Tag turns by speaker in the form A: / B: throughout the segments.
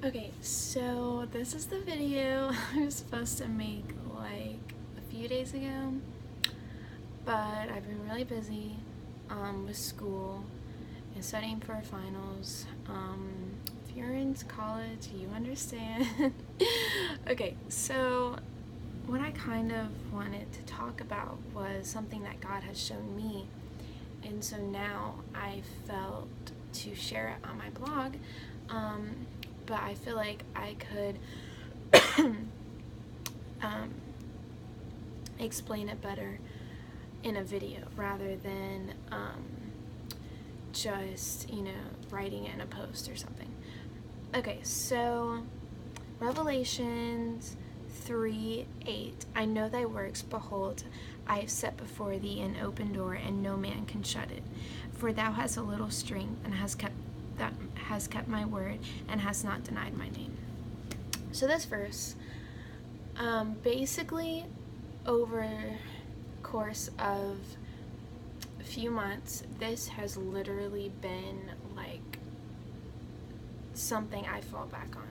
A: Okay, so this is the video I was supposed to make like a few days ago, but I've been really busy with school and studying for finals. If you're in college, you understand. Okay, so what I kind of wanted to talk about was something that God has shown me, and so now I felt to share it on my blog. But I feel like I could explain it better in a video rather than just, writing it in a post or something. Okay, so Revelations 3:8. I know thy works, behold, I have set before thee an open door, and no man can shut it. For thou hast a little strength, and has kept my word, and hast not denied my name. So this verse, basically, over the course of a few months, this has literally been like something I fall back on.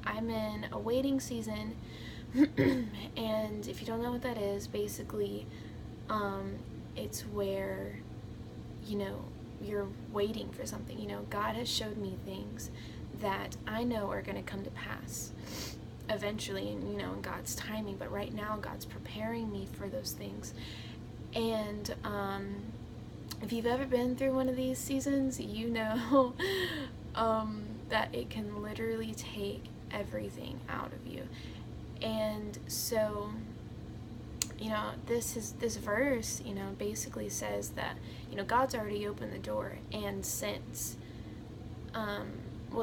A: I'm in a waiting season, and if you don't know what that is, basically, it's where, you're waiting for something. God has showed me things that I know are going to come to pass eventually, and in God's timing, but right now God's preparing me for those things. And if you've ever been through one of these seasons, you know that it can literally take everything out of you. And so this verse, basically says that, God's already opened the door, and since,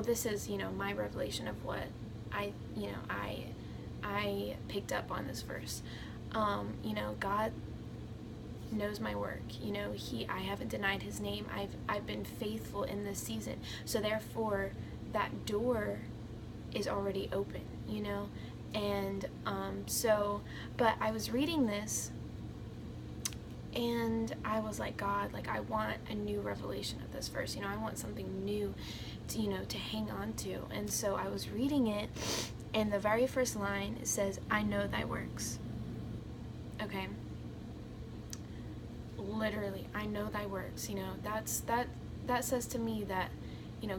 A: this is, my revelation of what I picked up on this verse. God knows my work. I haven't denied his name. I've been faithful in this season. So therefore, that door is already open, and but I was reading this, and I was like, God, like, I want a new revelation of this verse. I want something new to hang on to. And so I was reading it, and the very first line says, I know thy works. Okay, literally, I know thy works. That says to me that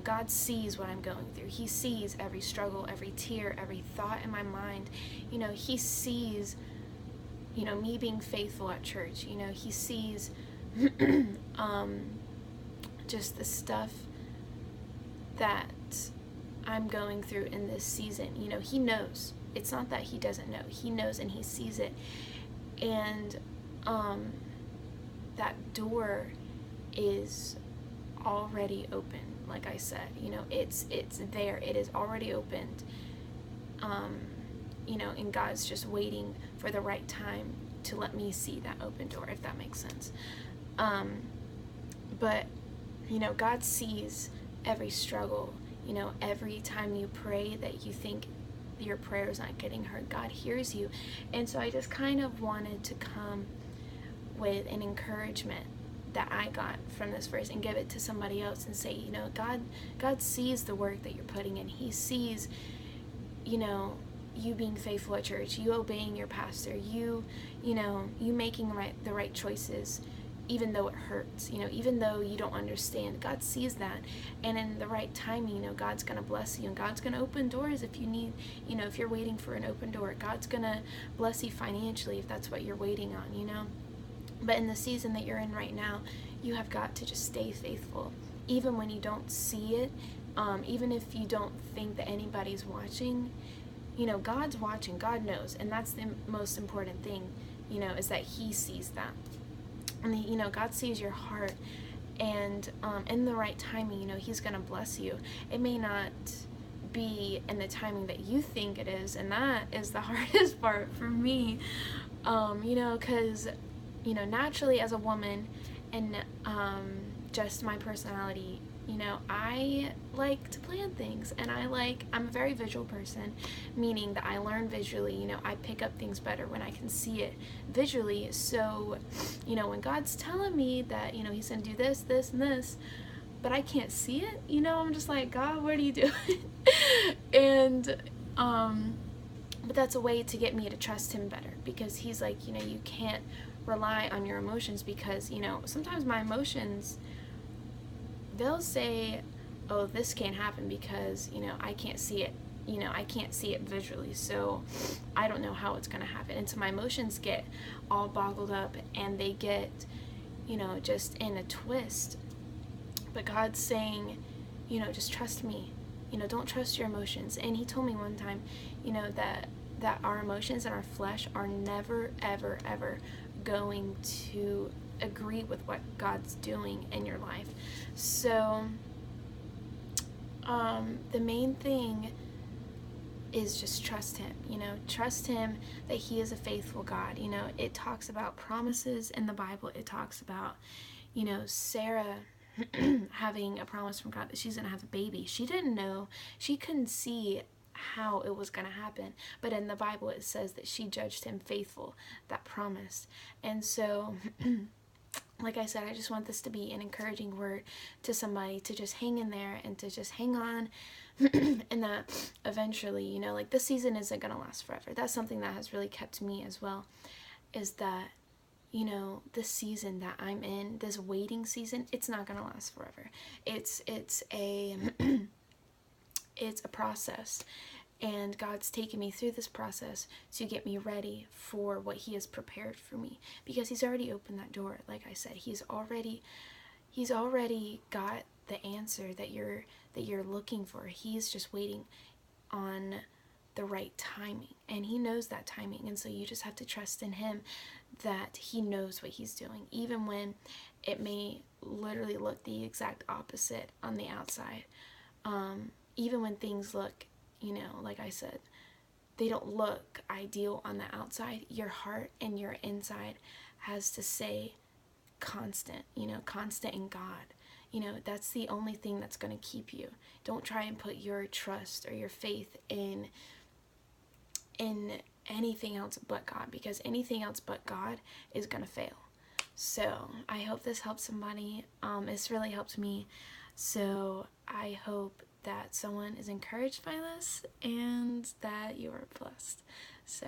A: God sees what I'm going through. He sees every struggle, every tear, every thought in my mind. He sees, me being faithful at church. He sees just the stuff that I'm going through in this season. He knows. It's not that he doesn't know. He knows, and he sees it. And that door is already open. Like I said, it's there. It is already opened. And God's just waiting for the right time to let me see that open door, if that makes sense. But God sees every struggle. Every time you pray that you think your prayer is not getting heard, God hears you. And so I just kind of wanted to come with an encouragement that I got from this verse and give it to somebody else and say, God sees the work that you're putting in. He sees, you being faithful at church, you obeying your pastor, you making the right choices, even though it hurts, even though you don't understand. God sees that, and in the right timing, God's gonna bless you, and God's gonna open doors if you need, if you're waiting for an open door. God's gonna bless you financially if that's what you're waiting on, But in the season that you're in right now, you have got to just stay faithful, even when you don't see it, even if you don't think that anybody's watching. God's watching. God knows, and that's the most important thing, is that he sees that. And God sees your heart, and in the right timing, he's gonna bless you. It may not be in the timing that you think it is, and that is the hardest part for me, because naturally as a woman, and just my personality, I like to plan things, and I'm a very visual person, meaning that I learn visually. I pick up things better when I can see it visually. So when God's telling me that he's gonna do this, this, and this, but I can't see it, you know. I'm just like, God, what are you doing? And but that's a way to get me to trust him better, because he's like, you know, you can't rely on your emotions, because, you know, sometimes my emotions, they'll say, oh, this can't happen because, you know, I can't see it. You know, I can't see it visually, so I don't know how it's going to happen. And so my emotions get all boggled up, and they get, you know, just in a twist. But God's saying, you know, just trust me. You know, don't trust your emotions. And he told me one time, you know, that our emotions and our flesh are never, ever, ever going to agree with what God's doing in your life. So the main thing is just trust him, you know, trust him that he is a faithful God. You know, it talks about promises in the Bible. It talks about, you know, Sarah having a promise from God that she's going to have a baby. She didn't know, she couldn't see how it was going to happen, but in the Bible it says that she judged him faithful, that promise. And so like I said, I just want this to be an encouraging word to somebody to just hang in there and to just hang on. And that eventually, you know, like this season isn't going to last forever. That's something that has really kept me as well, is that, you know, this season that I'm in, this waiting season, it's not going to last forever. It's a it's a process. And God's taken me through this process to get me ready for what he has prepared for me, because he's already opened that door. Like I said, he's already got the answer that you're looking for. He's just waiting on the right timing, and he knows that timing. And so you just have to trust in him that he knows what he's doing, even when it may literally look the exact opposite on the outside. Even when things look, you know, like I said, they don't look ideal on the outside, your heart and your inside has to say constant, you know, constant in God. You know, that's the only thing that's going to keep you. Don't try and put your trust or your faith in anything else but God, because anything else but God is going to fail. So I hope this helps somebody. It's really helped me. So I hope that someone is encouraged by this and that you are blessed. So